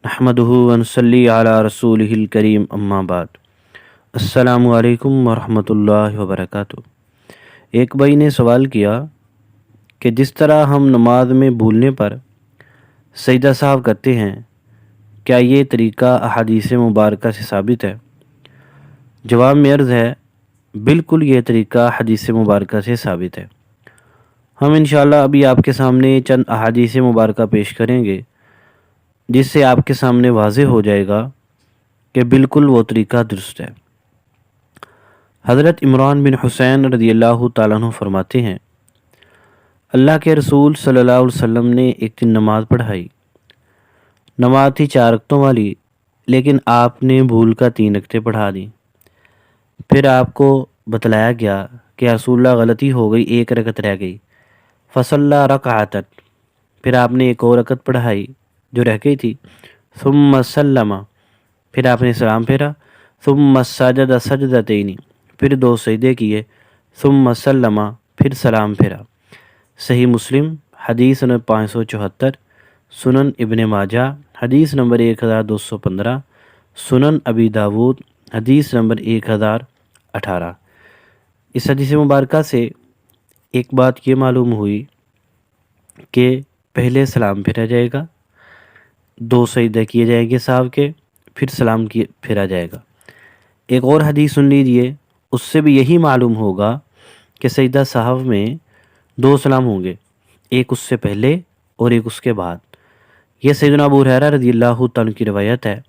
نحمدہ ونصلی علی رسولہ الکریم اما بعد۔ السلام علیکم ورحمۃ اللہ وبرکاتہ۔ ایک بھائی نے سوال کیا کہ جس طرح ہم نماز میں بھولنے پر سجدہ سہو کرتے ہیں، کیا یہ طریقہ احادیث مبارکہ سے ثابت ہے؟ جواب میں عرض ہے، بالکل یہ طریقہ حدیث مبارکہ سے ثابت ہے۔ ہم انشاءاللہ ابھی آپ کے سامنے چند احادیث مبارکہ پیش کریں گے، جس سے آپ کے سامنے واضح ہو جائے گا کہ بالکل وہ طریقہ درست ہے۔ حضرت عمران بن حسین رضی اللہ تعالیٰ عنہ فرماتے ہیں، اللہ کے رسول صلی اللہ علیہ وسلم نے ایک دن نماز پڑھائی۔ نماز تھی 4 رکعتوں والی، لیکن آپ نے بھول کر 3 رکعتیں پڑھا دیں۔ پھر آپ کو بتلایا گیا کہ رسول اللہ غلطی ہو گئی، 1 رکعت رہ گئی۔ فصلی رکعۃ، پھر آپ نے ایک اور رکعت پڑھائی جو رہ گئی تھی۔ ثم سلم، پھر آپ نے سلام پھیرا۔ ثم سجد سجدتین، پھر 2 سجدے کیے۔ ثم سلم، پھر سلام پھیرا۔ صحیح مسلم حدیث نمبر 574، سنن ابن ماجہ حدیث نمبر 1215، سنن ابی داود حدیث نمبر 1018۔ اس حدیث مبارکہ سے ایک بات یہ معلوم ہوئی کہ پہلے سلام پھیرا جائے گا، 2 سجدے کیے جائیں گے سہو کے، پھر سلام پھیرا جائے گا۔ ایک اور حدیث سن لیجئے، اس سے بھی یہی معلوم ہوگا کہ سجدہ سہو میں 2 سلام ہوں گے، ایک اس سے پہلے اور ایک اس کے بعد۔ یہ سیدنا ابو ہریرہ رضی اللہ تعالیٰ کی روایت ہے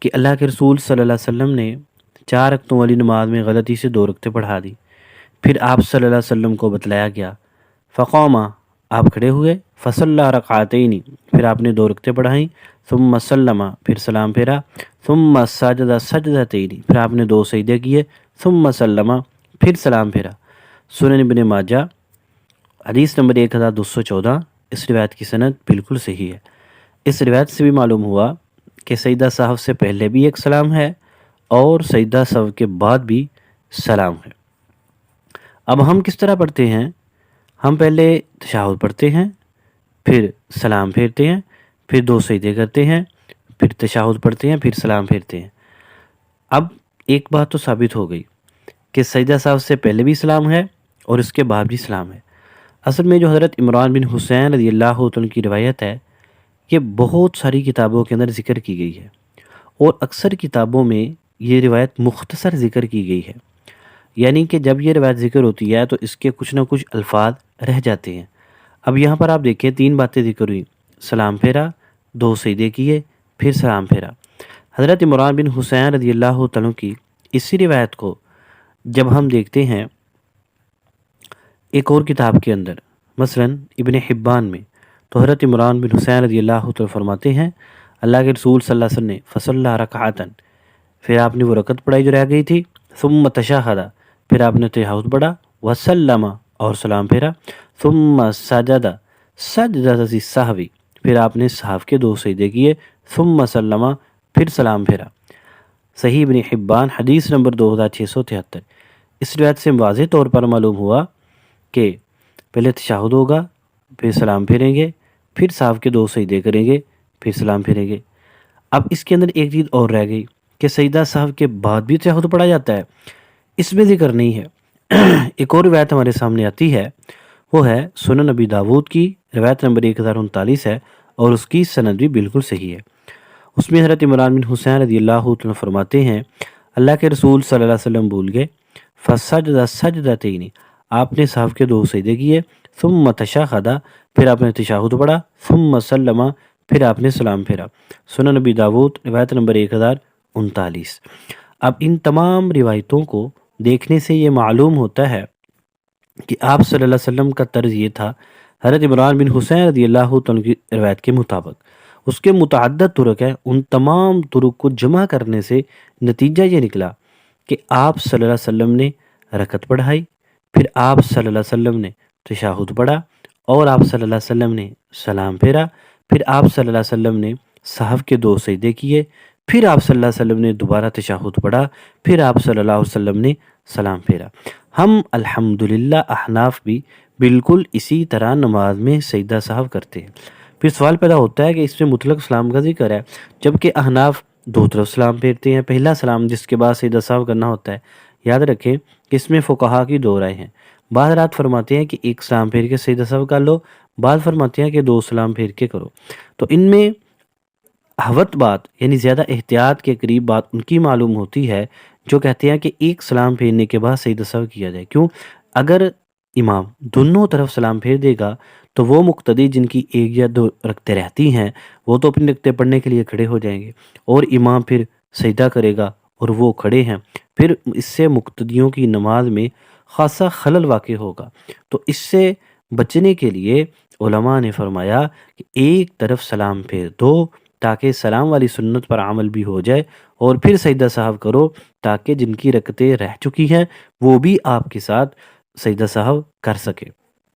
کہ اللہ کے رسول صلی اللہ علیہ وسلم نے 4 رکعتوں والی نماز میں غلطی سے 2 رکعتیں پڑھا دی۔ پھر آپ صلی اللہ علیہ وسلم کو بتلایا گیا، فقام، آپ کھڑے ہوئے، فصلی رکعتین، پھر آپ نے 2 رکعتیں پڑھائیں۔ ثم سلم، پھر سلام پھیرا۔ ثم سجد سجدتین، پھر آپ نے 2 سجدے کیے۔ ثم سلم، پھر سلام پھیرا۔ سنن ابن ماجہ حدیث نمبر 1214۔ اس روایت کی سند بالکل صحیح ہے۔ اس روایت سے بھی معلوم ہوا کہ سجدہ سہو سے پہلے بھی ایک سلام ہے اور سجدہ سہو کے بعد بھی سلام ہے۔ اب ہم کس طرح پڑھتے ہیں؟ ہم پہلے تشہد پڑھتے ہیں، پھر سلام پھیرتے ہیں، پھر 2 سجدے کرتے ہیں، پھر تشہد پڑھتے ہیں، پھر سلام پھیرتے ہیں۔ اب ایک بات تو ثابت ہو گئی کہ سجدہ سہو سے پہلے بھی سلام ہے اور اس کے بعد بھی سلام ہے۔ اصل میں جو حضرت عمران بن حسین رضی اللہ عنہ کی روایت ہے، یہ بہت ساری کتابوں کے اندر ذکر کی گئی ہے، اور اکثر کتابوں میں یہ روایت مختصر ذکر کی گئی ہے، یعنی کہ جب یہ روایت ذکر ہوتی ہے تو اس کے کچھ نہ کچھ الفاظ رہ جاتے ہیں۔ اب یہاں پر آپ دیکھیں 3 باتیں ذکر ہوئی، سلام پھیرا، 2 سجدے کیے، پھر سلام پھیرا۔ حضرت عمران بن حسین رضی اللہ تعالیٰ کی اسی روایت کو جب ہم دیکھتے ہیں ایک اور کتاب کے اندر، مثلا ابن حبان میں، تو حضرت عمران بن حسین رضی اللہ تعالیٰ فرماتے ہیں، اللہ کے رسول صلی اللہ علیہ وسلم نے فصلی رکعۃ، پھر آپ نے وہ رکعت پڑھائی جو رہ گئی تھی۔ ثم تشہد، پھر آپ نے تشہد پڑھا، وسلم، اور سلام پھیرا۔ ثم سجد سجدۃ السہو، پھر آپ نے سہو کے 2 سجدے کیے۔ ثم سلم، پھر سلام پھیرا۔ صحیح ابن حبان حدیث نمبر 2673۔ اس روایت سے واضح طور پر معلوم ہوا کہ پہلے تشہد ہوگا، پھر سلام پھیریں گے، پھر سہو کے 2 سجدے کریں گے، پھر سلام پھیریں گے۔ اب اس کے اندر ایک چیز اور رہ گئی کہ سجدہ سہو کے بعد بھی تشہد پڑھا جاتا ہے، اس میں ذکر نہیں ہے۔ ایک اور روایت ہمارے سامنے آتی ہے، وہ ہے سنن ابی داود کی روایت نمبر 1039 ہے، اور اس کی سند بھی بالکل صحیح ہے۔ اس میں حضرت عمران بن حسین رضی اللہ عنہ فرماتے ہیں، اللہ کے رسول صلی اللہ علیہ وسلم بھول گئے، فسجد سجدتین، آپ نے سہو کے 2 سجدے کیے۔ ثم تشہد، پھر آپ نے تشہد پڑھا۔ ثم سلم، پھر آپ نے سلام پھیرا۔ سنن ابی داود روایت نمبر 1039۔ اب ان تمام روایتوں کو دیکھنے سے یہ معلوم ہوتا ہے کہ آپ صلی اللہ علیہ وسلم کا طرز یہ تھا، حضرت عمران بن حسین رضی اللہ عنہ کی روایت کے مطابق اس کے متعدد طرق ہیں، ان تمام طرق کو جمع کرنے سے نتیجہ یہ نکلا کہ آپ صلی اللہ علیہ وسلم نے رکعت پڑھائی، پھر آپ صلی اللہ علیہ وسلم نے تشہد پڑھا، اور آپ صلی اللہ علیہ وسلم نے سلام پھیرا، پھر آپ صلی اللہ علیہ وسلم نے سہو کے 2 سجدے کیے، پھر آپ صلی اللہ علیہ وسلم نے دوبارہ تشہد پڑھا، پھر آپ صلی اللہ علیہ وسلم نے سلام پھیرا۔ ہم الحمدللہ احناف بھی بالکل اسی طرح نماز میں سجدہ سہو کرتے ہیں۔ پھر سوال پیدا ہوتا ہے کہ اس میں مطلق سلام کا ذکر ہے، جبکہ احناف دو طرف سلام پھیرتے ہیں۔ پہلا سلام جس کے بعد سجدہ سہو کرنا ہوتا ہے، یاد رکھیں کہ اس میں فقہا کی دو رائے ہیں۔ بعض حضرات فرماتے ہیں کہ ایک سلام پھیر کے سجدہ سہو کر لو، بعض فرماتے ہیں کہ دو سلام پھیر کے کرو۔ تو ان میں حوت بات یعنی زیادہ احتیاط کے قریب بات ان کی معلوم ہوتی ہے جو کہتے ہیں کہ ایک سلام پھیرنے کے بعد سجدہ سہو کیا جائے۔ کیوں؟ اگر امام دونوں طرف سلام پھیر دے گا تو وہ مقتدی جن کی ایک یا دو رکعتیں رہتی ہیں وہ تو اپنی رکعتیں پڑھنے کے لیے کھڑے ہو جائیں گے، اور امام پھر سجدہ کرے گا اور وہ کھڑے ہیں، پھر اس سے مقتدیوں کی نماز میں خاصا خلل واقع ہوگا۔ تو اس سے بچنے کے لیے علماء نے فرمایا کہ ایک طرف سلام پھیر دو تاکہ سلام والی سنت پر عمل بھی ہو جائے، اور پھر سجدہ سہو کرو تاکہ جن کی رکعتیں رہ چکی ہیں وہ بھی آپ کے ساتھ سجدہ سہو کر سکے۔